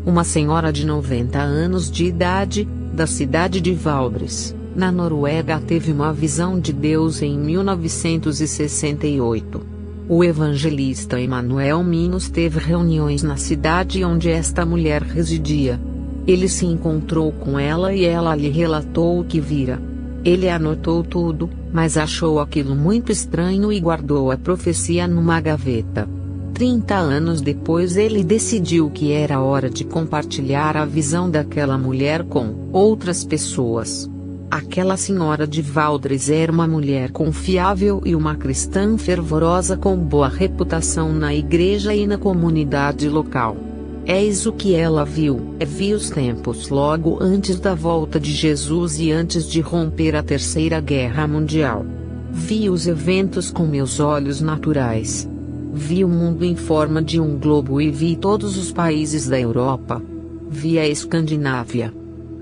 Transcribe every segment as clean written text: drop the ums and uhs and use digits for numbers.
Uma senhora de 90 anos de idade, da cidade de Valdres, na Noruega, teve uma visão de Deus em 1968. O evangelista Emanuel Minos teve reuniões na cidade onde esta mulher residia. Ele se encontrou com ela e ela lhe relatou o que vira. Ele anotou tudo, mas achou aquilo muito estranho e guardou a profecia numa gaveta. 30 anos depois ele decidiu que era hora de compartilhar a visão daquela mulher com outras pessoas. Aquela senhora de Valdres era uma mulher confiável e uma cristã fervorosa com boa reputação na igreja e na comunidade local. Eis o que ela viu. Viu os tempos logo antes da volta de Jesus e antes de romper a Terceira Guerra Mundial. Vi os eventos com meus olhos naturais. Vi o mundo em forma de um globo e vi todos os países da Europa. Vi a Escandinávia.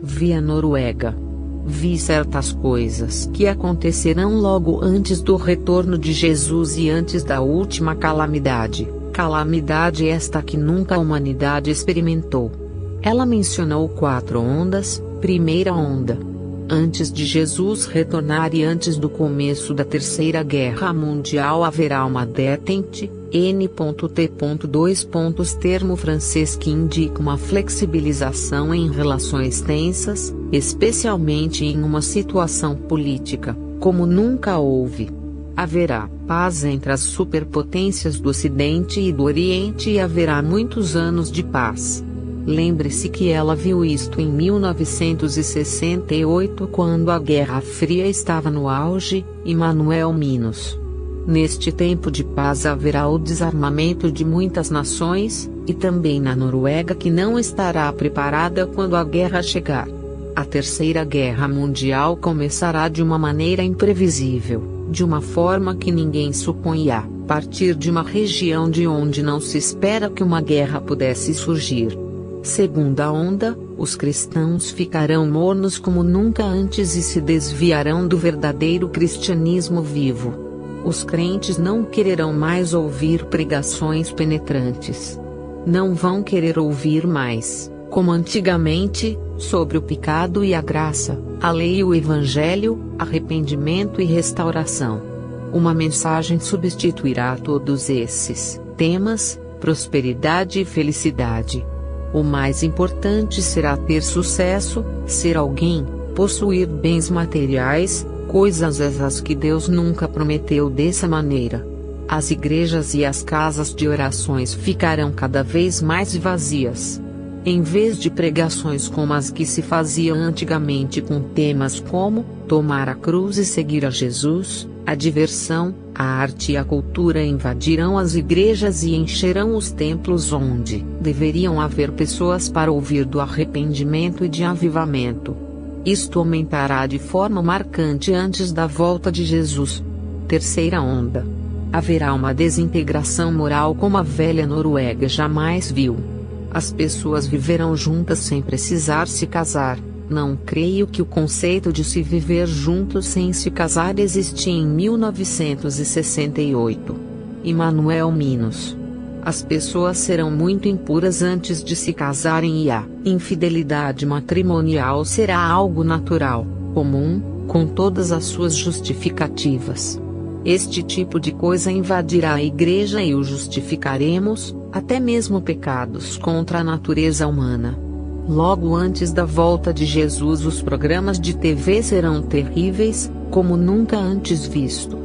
Vi a Noruega. Vi certas coisas que acontecerão logo antes do retorno de Jesus e antes da última calamidade. Calamidade esta que nunca a humanidade experimentou. Ela mencionou 4 ondas. Primeira onda. Antes de Jesus retornar e antes do começo da Terceira Guerra Mundial haverá uma detente, N.T.2. Termo francês que indica uma flexibilização em relações tensas, especialmente em uma situação política, como nunca houve. Haverá paz entre as superpotências do Ocidente e do Oriente e haverá muitos anos de paz. Lembre-se que ela viu isto em 1968 quando a Guerra Fria estava no auge. Emanuel Minos. Neste tempo de paz haverá o desarmamento de muitas nações, e também na Noruega que não estará preparada quando a guerra chegar. A Terceira Guerra Mundial começará de uma maneira imprevisível, de uma forma que ninguém supunha, a partir de uma região de onde não se espera que uma guerra pudesse surgir. Segunda onda, os cristãos ficarão mornos como nunca antes e se desviarão do verdadeiro cristianismo vivo. Os crentes não quererão mais ouvir pregações penetrantes. Não vão querer ouvir mais, como antigamente, sobre o pecado e a graça, a lei e o evangelho, arrependimento e restauração. Uma mensagem substituirá todos esses temas, prosperidade e felicidade. O mais importante será ter sucesso, ser alguém, possuir bens materiais, coisas essas que Deus nunca prometeu dessa maneira. As igrejas e as casas de orações ficarão cada vez mais vazias. Em vez de pregações como as que se faziam antigamente com temas como tomar a cruz e seguir a Jesus, a diversão, a arte e a cultura invadirão as igrejas e encherão os templos onde deveriam haver pessoas para ouvir do arrependimento e de avivamento. Isto aumentará de forma marcante antes da volta de Jesus. Terceira onda. Haverá uma desintegração moral como a velha Noruega jamais viu. As pessoas viverão juntas sem precisar se casar. Não creio que o conceito de se viver juntos sem se casar existia em 1968. Emanuel Minos. As pessoas serão muito impuras antes de se casarem e a infidelidade matrimonial será algo natural, comum, com todas as suas justificativas. Este tipo de coisa invadirá a igreja e o justificaremos, até mesmo pecados contra a natureza humana. Logo antes da volta de Jesus os programas de TV serão terríveis, como nunca antes visto.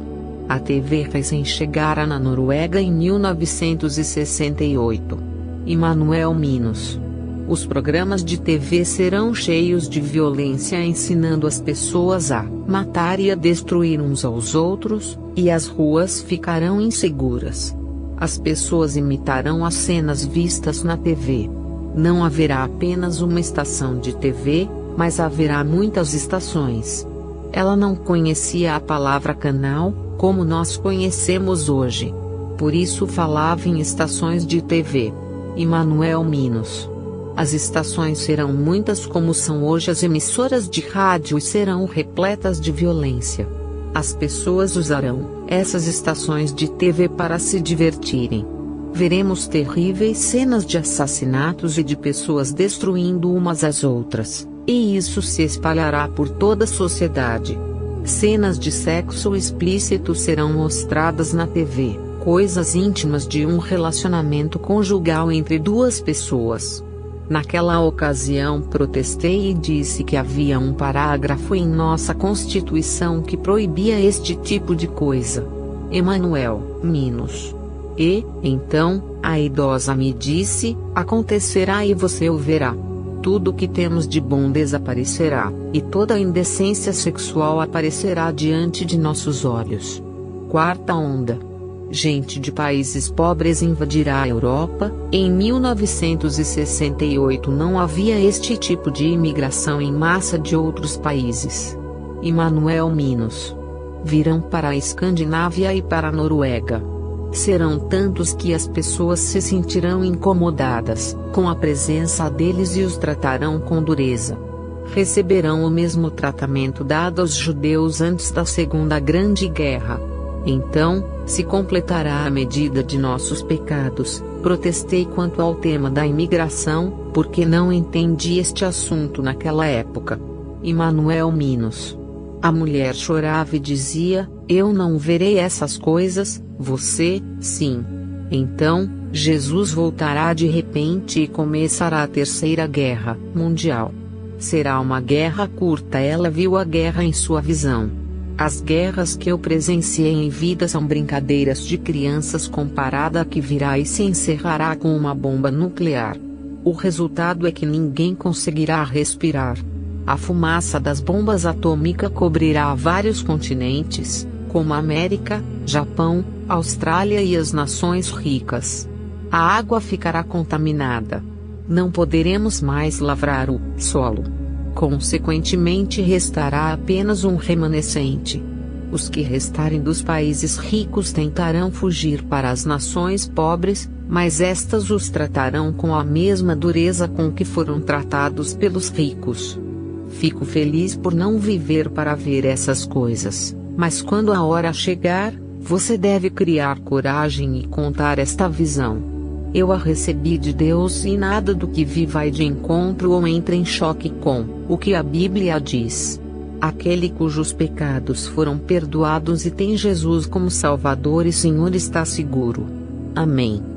A TV recém chegara na Noruega em 1968. Emanuel Minos. Os programas de TV serão cheios de violência ensinando as pessoas a matar e a destruir uns aos outros, e as ruas ficarão inseguras. As pessoas imitarão as cenas vistas na TV. Não haverá apenas uma estação de TV, mas haverá muitas estações. Ela não conhecia a palavra canal, como nós conhecemos hoje. Por isso falava em estações de TV. Immanuel Minos. As estações serão muitas como são hoje as emissoras de rádio e serão repletas de violência. As pessoas usarão essas estações de TV para se divertirem. Veremos terríveis cenas de assassinatos e de pessoas destruindo umas às outras, e isso se espalhará por toda a sociedade. Cenas de sexo explícito serão mostradas na TV, coisas íntimas de um relacionamento conjugal entre duas pessoas. Naquela ocasião protestei e disse que havia um parágrafo em nossa Constituição que proibia este tipo de coisa. Immanuel Minos. E, então, a idosa me disse, acontecerá e você o verá. Tudo que temos de bom desaparecerá, e toda a indecência sexual aparecerá diante de nossos olhos. Quarta onda. Gente de países pobres invadirá a Europa. Em 1968 não havia este tipo de imigração em massa de outros países. Immanuel Minos. Virão para a Escandinávia e para a Noruega. Serão tantos que as pessoas se sentirão incomodadas com a presença deles e os tratarão com dureza. Receberão o mesmo tratamento dado aos judeus antes da Segunda Grande Guerra. Então, se completará a medida de nossos pecados. Protestei quanto ao tema da imigração, porque não entendi este assunto naquela época. Immanuel Minos. A mulher chorava e dizia, eu não verei essas coisas, você, sim. Então, Jesus voltará de repente e começará a Terceira Guerra Mundial. Será uma guerra curta. Ela viu a guerra em sua visão. As guerras que eu presenciei em vida são brincadeiras de crianças comparada a que virá e se encerrará com uma bomba nuclear. O resultado é que ninguém conseguirá respirar. A fumaça das bombas atômicas cobrirá vários continentes, como América, Japão, Austrália e as nações ricas. A água ficará contaminada. Não poderemos mais lavrar o solo. Consequentemente restará apenas um remanescente. Os que restarem dos países ricos tentarão fugir para as nações pobres, mas estas os tratarão com a mesma dureza com que foram tratados pelos ricos. Fico feliz por não viver para ver essas coisas, mas quando a hora chegar, você deve criar coragem e contar esta visão. Eu a recebi de Deus e nada do que vi vai de encontro ou entra em choque com o que a Bíblia diz. Aquele cujos pecados foram perdoados e tem Jesus como Salvador e Senhor está seguro. Amém.